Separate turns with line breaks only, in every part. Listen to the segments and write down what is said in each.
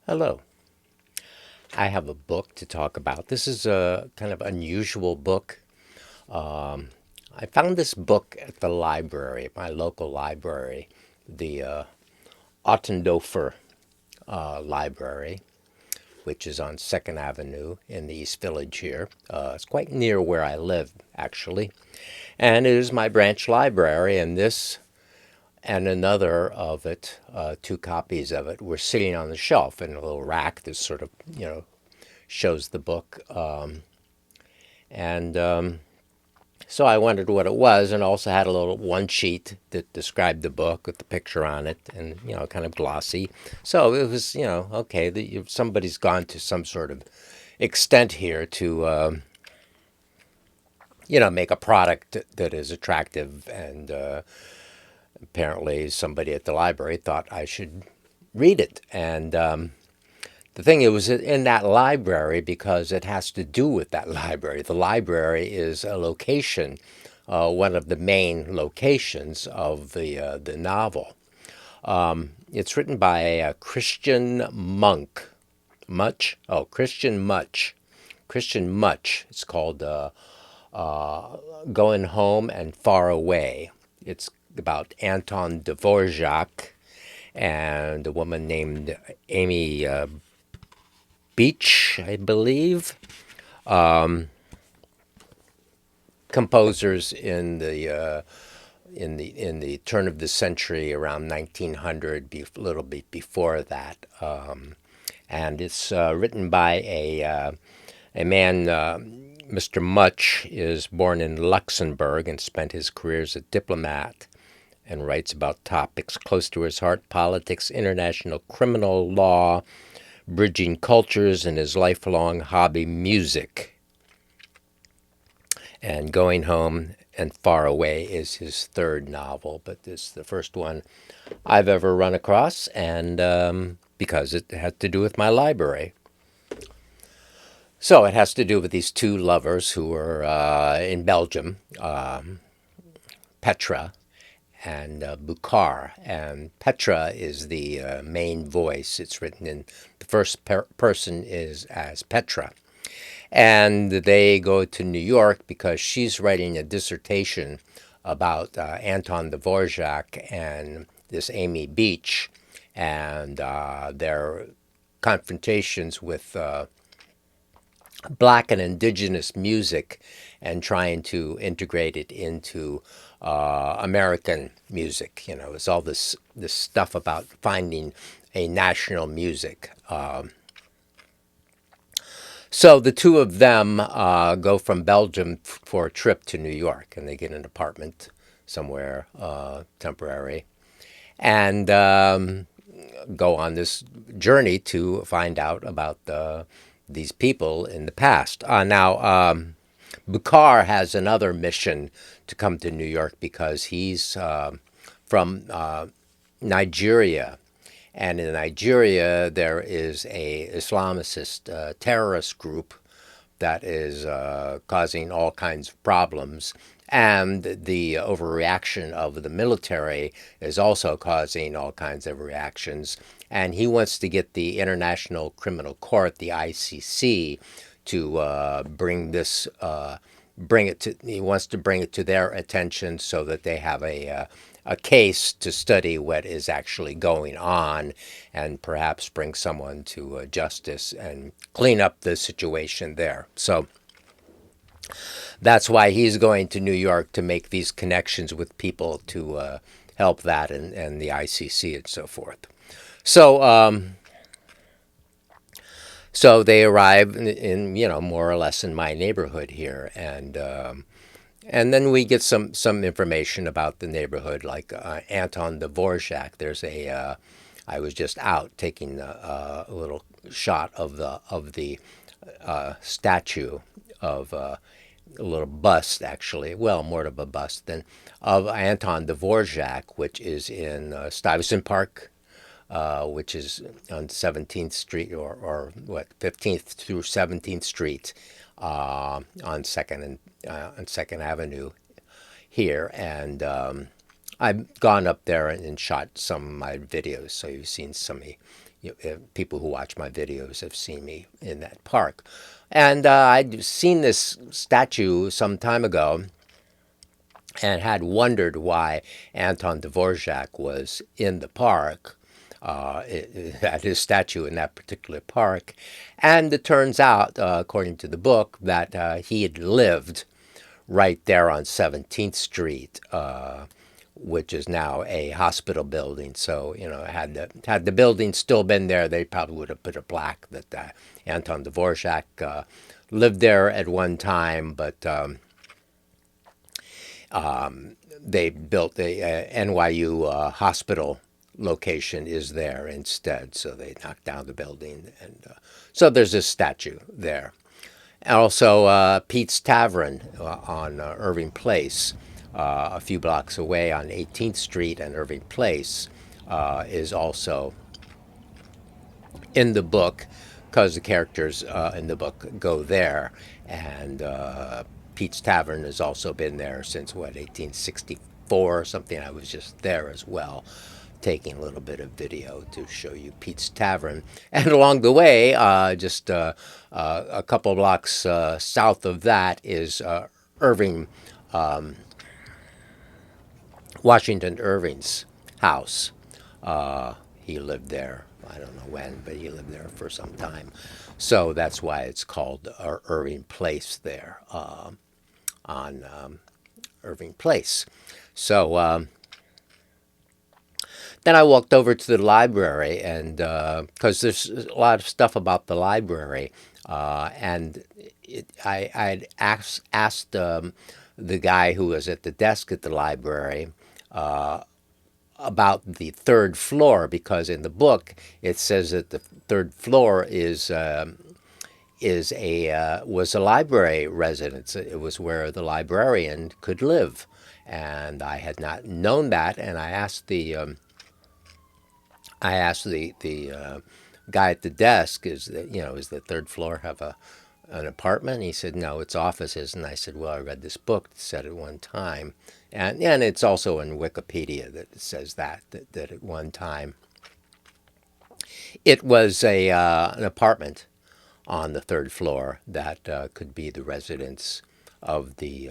Hello. I have a book to talk about. This is a kind of unusual book. Um, I found this book at the library, my local library, the Ottendorfer Library, which is on 2nd Avenue in the East Village here. It's quite near where I live, actually. And it is my branch library, and this and another of it, two copies of it, were sitting on the shelf in a little rack that sort of, shows the book. And so I wondered what it was, and also had a little one sheet that described the book with the picture on it, and kind of glossy. So it was, okay, somebody's gone to some sort of extent here to, make a product that is attractive, and apparently somebody at the library thought I should read it, and the thing, it was in that library because it has to do with that library. The library is a location, one of the main locations of the novel. It's written by a Christian monk, Christian Much. It's called Going Home and Far Away. It's about Anton Dvořák and a woman named Amy Beach, I believe, composers in the turn of the century, around 1900, a little bit before that, and it's written by a man. Mr. Much is born in Luxembourg and spent his career as a diplomat, and writes about topics close to his heart: politics, international criminal law, bridging cultures, and his lifelong hobby, music. And Going Home and Far Away is his third novel, but it's the first one I've ever run across, and because it had to do with my library. So it has to do with these two lovers who were in Belgium, Petra and Bukhar. And Petra is the main voice. It's written in the first person is as Petra. And they go to New York because she's writing a dissertation about Anton Dvořák and this Amy Beach and their confrontations with black and indigenous music and trying to integrate it into American music. It's all this stuff about finding a national music. So the two of them go from Belgium for a trip to New York, and they get an apartment somewhere temporary, and go on this journey to find out about these people in the past. Now, Bukhar has another mission to come to New York because he's from Nigeria. And in Nigeria, there is a Islamist terrorist group that is causing all kinds of problems. And the overreaction of the military is also causing all kinds of reactions. And he wants to get the International Criminal Court, the ICC, to he wants to bring it to their attention so that they have a case to study what is actually going on and perhaps bring someone to justice and clean up the situation there. So that's why he's going to New York, to make these connections with people to help that and the ICC and so forth. So so they arrive in more or less in my neighborhood here, and then we get some information about the neighborhood, like Anton Dvořák. I was just out taking a little shot of the statue of a little bust, actually, well, more of a bust than of Anton Dvořák, which is in Stuyvesant Park, which is on 17th Street, or what, 15th through 17th Street, on Second Avenue here. And I've gone up there and shot some of my videos, so you've seen some of people who watch my videos have seen me in that park. And I'd seen this statue some time ago and had wondered why Anton Dvořák was in the park, at his statue in that particular park. And it turns out, according to the book, that he had lived right there on 17th Street, which is now a hospital building. So, had the building still been there, they probably would have put a plaque that Anton Dvořák lived there at one time, but they built the NYU hospital location is there instead. So they knocked down the building, and so there's this statue there. And also Pete's Tavern on Irving Place, a few blocks away on 18th Street and Irving Place, is also in the book because the characters in the book go there. And Pete's Tavern has also been there since, 1864 or something. I was just there as well, taking a little bit of video to show you Pete's Tavern. And along the way, just a couple blocks south of that is Irving, Washington Irving's house. He lived there. I don't know when, but he lived there for some time. So that's why it's called Irving Place there, on Irving Place. So then I walked over to the library, and because there's a lot of stuff about the library, and I'd asked the guy who was at the desk at the library about the third floor, because in the book it says that the third floor was a library residence. It was where the librarian could live, and I had not known that. And I asked the guy at the desk, is the third floor have an apartment? He said, no, it's offices. And I said, well, I read this book that said at one time, and it's also in Wikipedia that it says that at one time it was an apartment on the third floor that could be the residence of the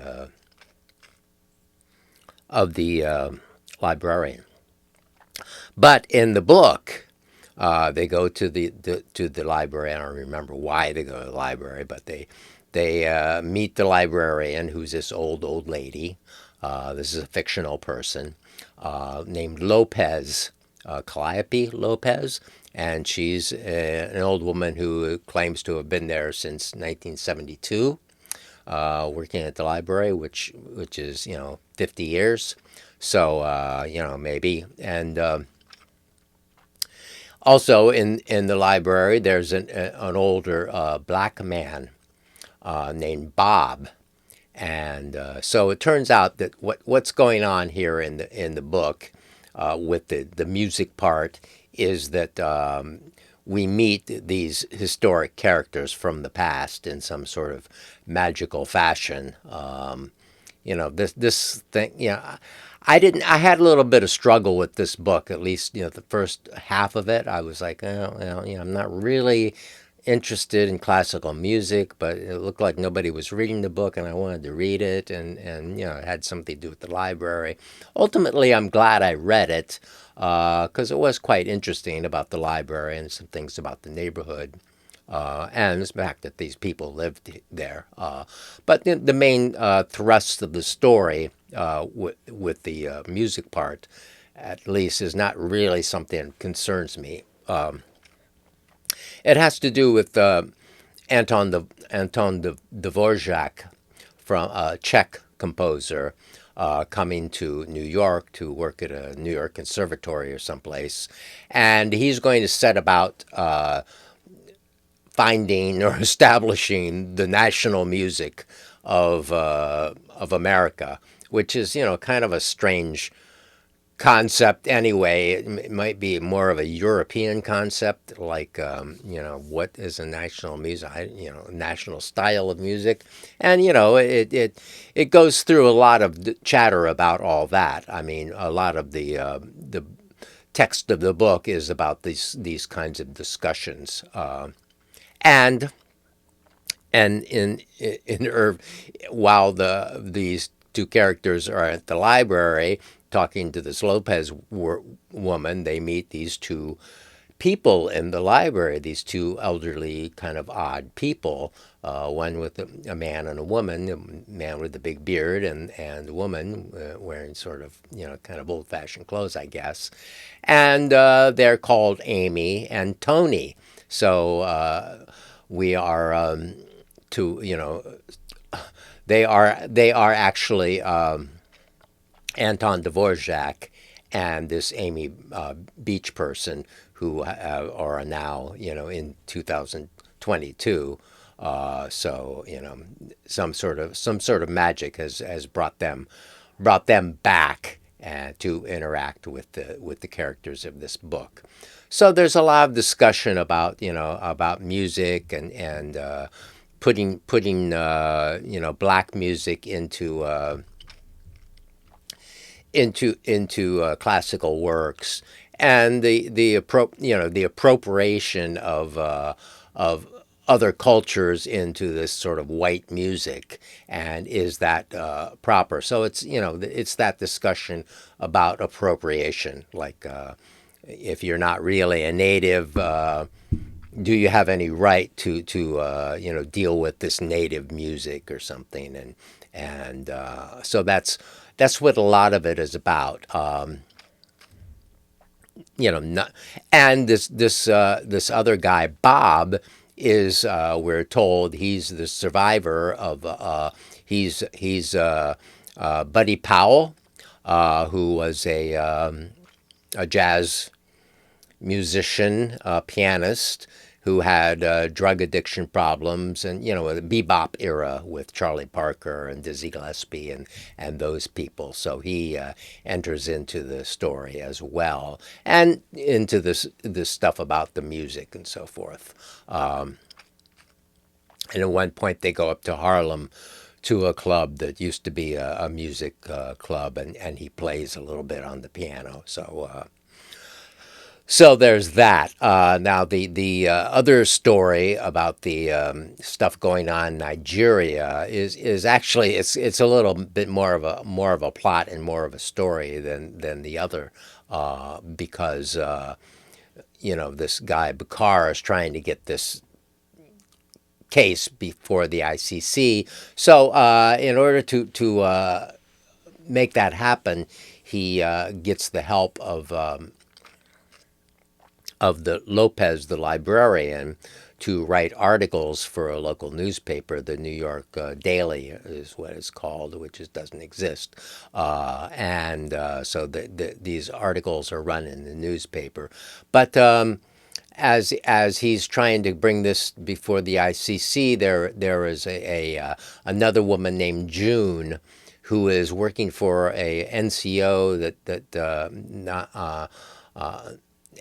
librarian. But in the book, they go to the library. I don't remember why they go to the library, but they meet the librarian, who's this old lady. This is a fictional person named Lopez, Calliope Lopez, and she's an old woman who claims to have been there since 1972, working at the library, which is 50 years. So maybe. And also in the library, there's an older black man named Bob. And so it turns out that what's going on here in the book with the music part is that we meet these historic characters from the past in some sort of magical fashion. This thing, I had a little bit of struggle with this book, at least, the first half of it. I was like, I'm not really interested in classical music, but it looked like nobody was reading the book, and I wanted to read it, and it had something to do with the library. Ultimately, I'm glad I read it, because it was quite interesting about the library and some things about the neighborhood. And the fact that these people lived there. But the main thrust of the story, with the music part, at least, is not really something that concerns me. It has to do with Anton Dvořák, from a Czech composer, coming to New York to work at a New York conservatory or someplace, and he's going to set about finding or establishing the national music of America, which is kind of a strange concept anyway. It might be more of a European concept, like what is a national music, national style of music, and it goes through a lot of chatter about all that. I mean, a lot of the text of the book is about these kinds of discussions, and in Irv, while these two characters are at the library talking to this Lopez woman, they meet these two people in the library, these two elderly, kind of odd people, one with a man and a woman, a man with a big beard, and a woman wearing sort of, kind of old-fashioned clothes, I guess. And they're called Amy and Tony. So we are to, they are actually Anton Dvořák and this Amy Beach person who are now, in 2022. So some sort of magic has brought them back to interact with the characters of this book. So there's a lot of discussion about music and putting black music into classical works, and the appropriation of other cultures into this sort of white music, and is that proper? So it's that discussion about appropriation, like if you're not really a native. Do you have any right to deal with this native music or something? And so that's what a lot of it is about. Not, and this other guy, Bob, is we're told he's the survivor of he's Buddy Powell, who was a jazz musician, pianist, who had drug addiction problems, and the bebop era with Charlie Parker and Dizzy Gillespie and those people. So he enters into the story as well, and into this stuff about the music and so forth. And at one point they go up to Harlem to a club that used to be a music club, and he plays a little bit on the piano. So there's that. Now the other story about the stuff going on in Nigeria is actually it's a little bit more of a plot and more of a story than the other, because this guy Bakar is trying to get this case before the ICC. So in order to make that happen, he gets the help of the Lopez, the librarian, to write articles for a local newspaper. The New York Daily is what it's called, which doesn't exist. And so these articles are run in the newspaper. But as he's trying to bring this before the ICC, there is another woman named June, who is working for a NCO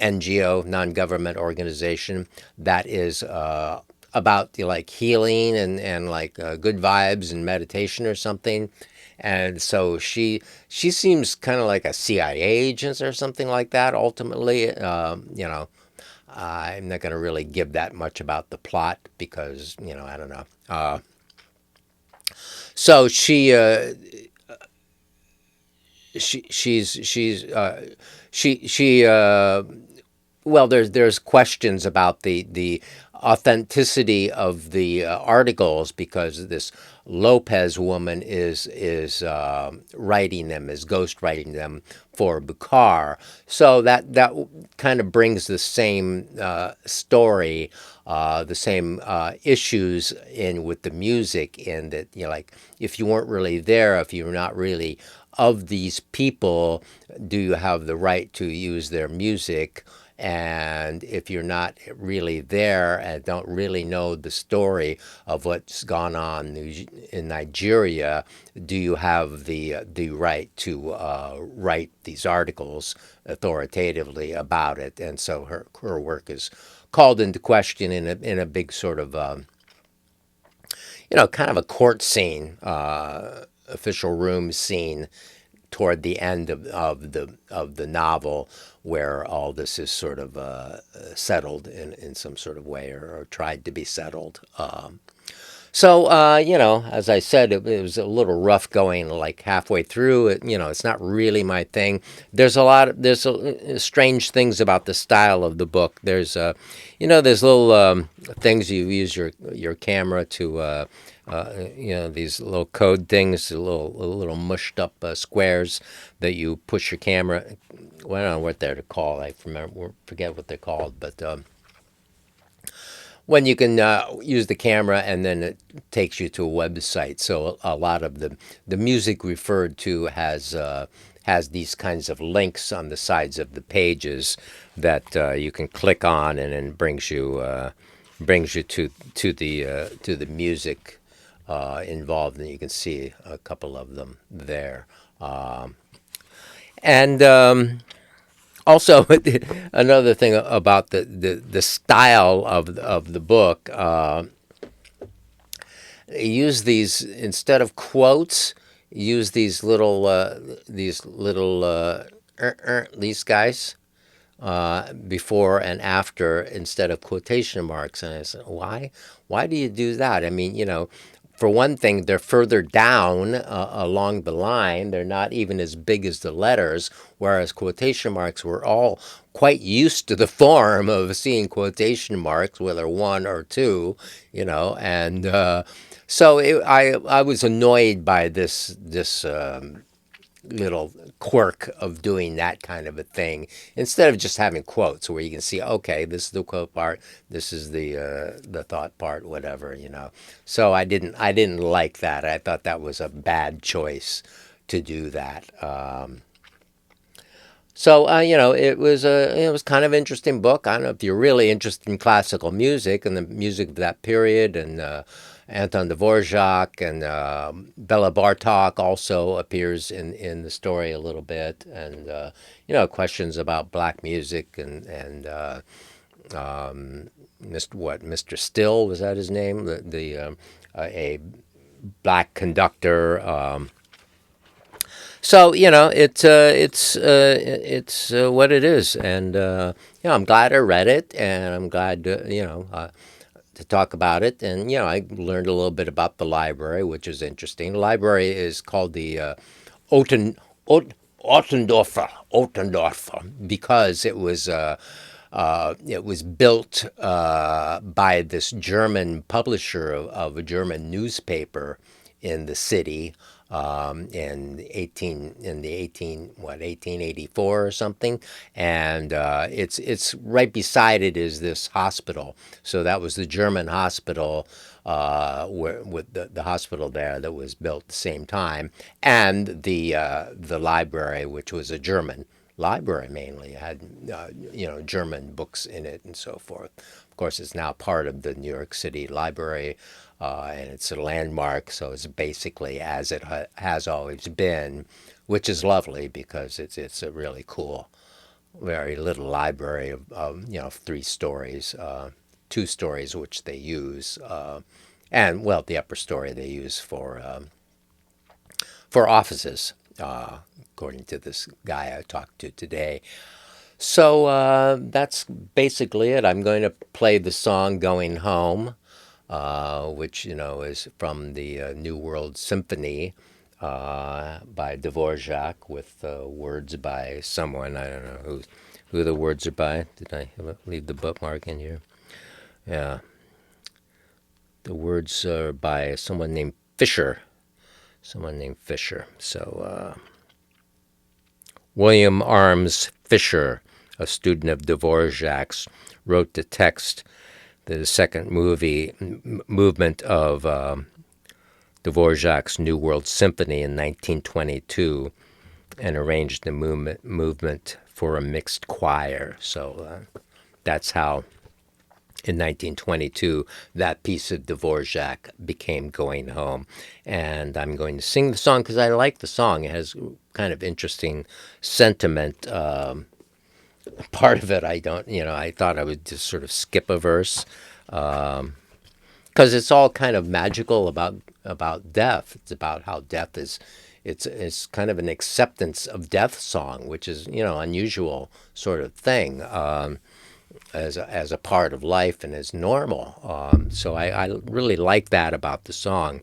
NGO, non-government organization, that is about like healing and like good vibes and meditation or something. And so she seems kind of like a CIA agent or something like that. Ultimately, I'm not going to really give that much about the plot because I don't know. So she well, there's questions about the authenticity of the articles, because this Lopez woman is writing them, is ghost writing them for Bukhar. So that kind of brings the same story, the same issues in with the music, in that like if you weren't really there, if you're not really of these people, do you have the right to use their music? And if you're not really there and don't really know the story of what's gone on in Nigeria, do you have the right to write these articles authoritatively about it? And so her work is called into question in a big sort of kind of a court scene, official room scene toward the end of the novel, where all this is sort of settled in some sort of way, or tried to be settled. So, as I said, it was a little rough going like halfway through. It's not really my thing. There's strange things about the style of the book. There's little things you use your camera to, these little code things, little mushed up squares that you push your camera. Well, I don't know what they're called. Forget what they're called, but. When you can use the camera and then it takes you to a website. So a lot of the music referred to has these kinds of links on the sides of the pages that you can click on, and then brings you to the music involved, and you can see a couple of them there. And also, another thing about the style of the book, use these, instead of quotes, use these these guys before and after instead of quotation marks. And I said, why do you do that? I mean, for one thing, they're further down along the line. They're not even as big as the letters, whereas quotation marks, we're all quite used to the form of seeing quotation marks, whether one or two, and so I was annoyed by this little quirk of doing that kind of a thing, instead of just having quotes where you can see, okay, this is the quote part, this is the thought part, whatever. So I didn't like that. I thought that was a bad choice to do that. It was kind of interesting book. I don't know if you're really interested in classical music and the music of that period, and Anton Dvořák and Bela Bartok also appears in the story a little bit, and questions about black music and Mr. Still, was that his name? A black conductor. So it's what it is, and I'm glad I read it, and I'm glad to talk about it, and I learned a little bit about the library, which is interesting. The library is called the Otten, Ot, Ottendorfer, because it was built by this German publisher of a German newspaper in the city. In the 1884 or something, and it's right beside it is this hospital. So that was the German hospital, with the hospital there that was built at the same time, and the library, which was a German library mainly. It had German books in it and so forth. Of course, it's now part of the New York City Library. And it's a landmark, so it's basically as it has always been, which is lovely because it's a really cool, very little library of 3 stories, 2 stories which they use, and the upper story they use for offices, according to this guy I talked to today. So that's basically it. I'm going to play the song "Going Home." Which is from the New World Symphony by Dvořák, with words by someone. I don't know who the words are by. Did I leave the bookmark in here? Yeah, the words are by someone named Fisher. So William Arms Fisher, a student of Dvořák's, wrote the text. The second movement of Dvořák's New World Symphony in 1922, and arranged the movement for a mixed choir. So that's how, in 1922, that piece of Dvořák became Going Home. And I'm going to sing the song because I like the song. It has kind of interesting sentiment. Part of it I thought I would just sort of skip a verse, because it's all kind of magical about death. It's about how death is it's kind of an acceptance of death song, which is, unusual sort of thing, as a part of life and as normal. So I really like that about the song.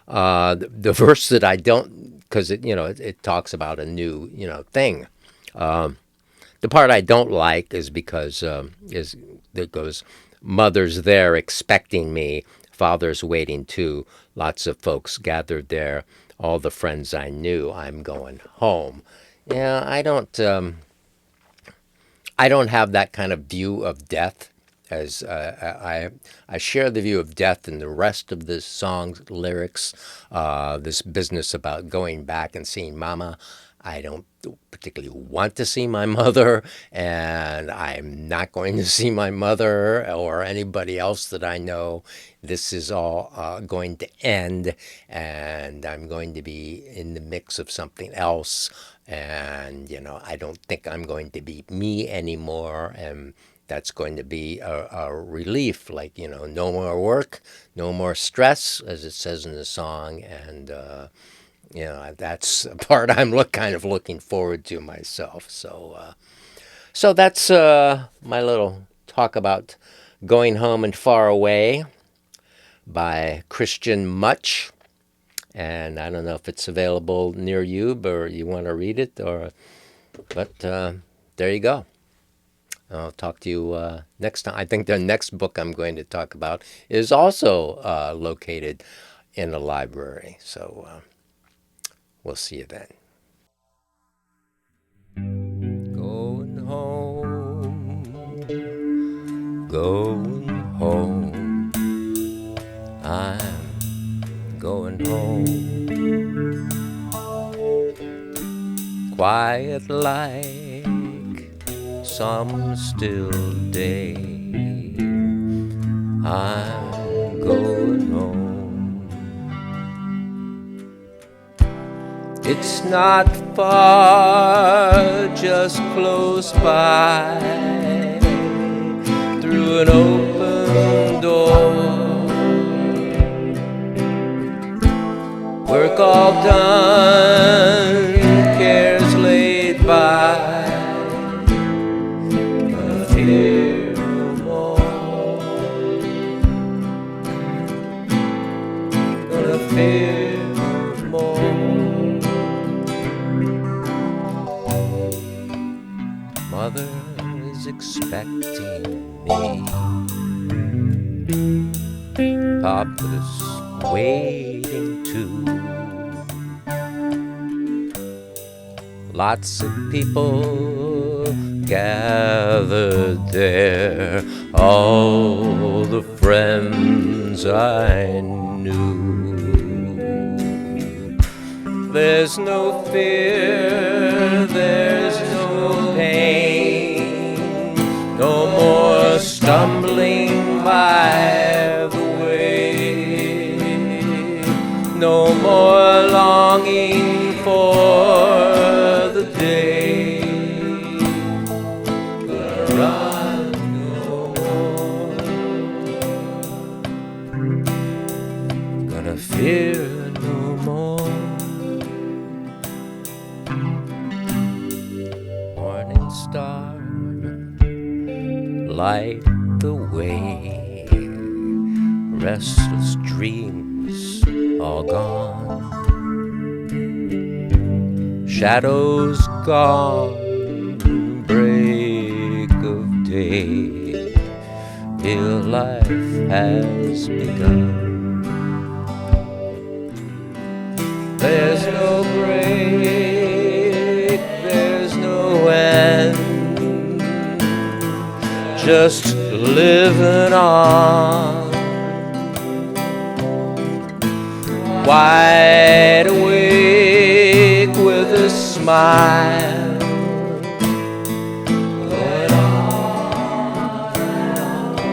The verse that I don't, because it talks about a new thing. The part I don't like is because is that goes, mother's there expecting me, father's waiting too, lots of folks gathered there, all the friends I knew, I'm going home. Yeah, I don't have that kind of view of death. As I share the view of death in the rest of the song's lyrics, this business about going back and seeing Mama. I don't particularly want to see my mother, and I'm not going to see my mother or anybody else that I know. This is all going to end, and I'm going to be in the mix of something else. And, I don't think I'm going to be me anymore. And that's going to be a relief, like, no more work, no more stress, as it says in the song. And, that's the part I'm kind of looking forward to myself. So that's my little talk about Going Home and Far Away by Christian Much. And I don't know if it's available near you, or you want to read it, but there you go. I'll talk to you next time. I think the next book I'm going to talk about is also located in a library. So we'll see you then. Going home, going home, I'm going home. Quiet like some still day, I'm going home. It's not far, just close by, through an open door. Work all done, cares laid by, gonna fear no more, gonna fear no more. Mother is expecting me, Papa's waiting too. Lots of people gathered there, all the friends I knew. There's no fear, there's no pain, no more stumbling by the way, no more longing for the day, gonna run no more, gonna fear no more. Morning star, light the way, restless dreams all gone, shadows gone, break of day, till life has begun. There's no break, there's no end, just living on, wide awake with a smile, going on and on,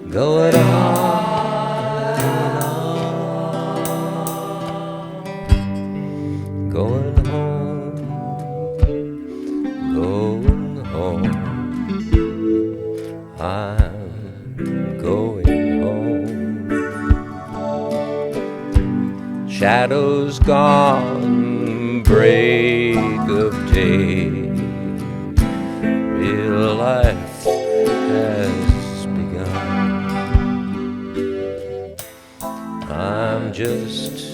going on. Going home, going home, I'm going home. shadows gone, break of day, real life has begun. I'm just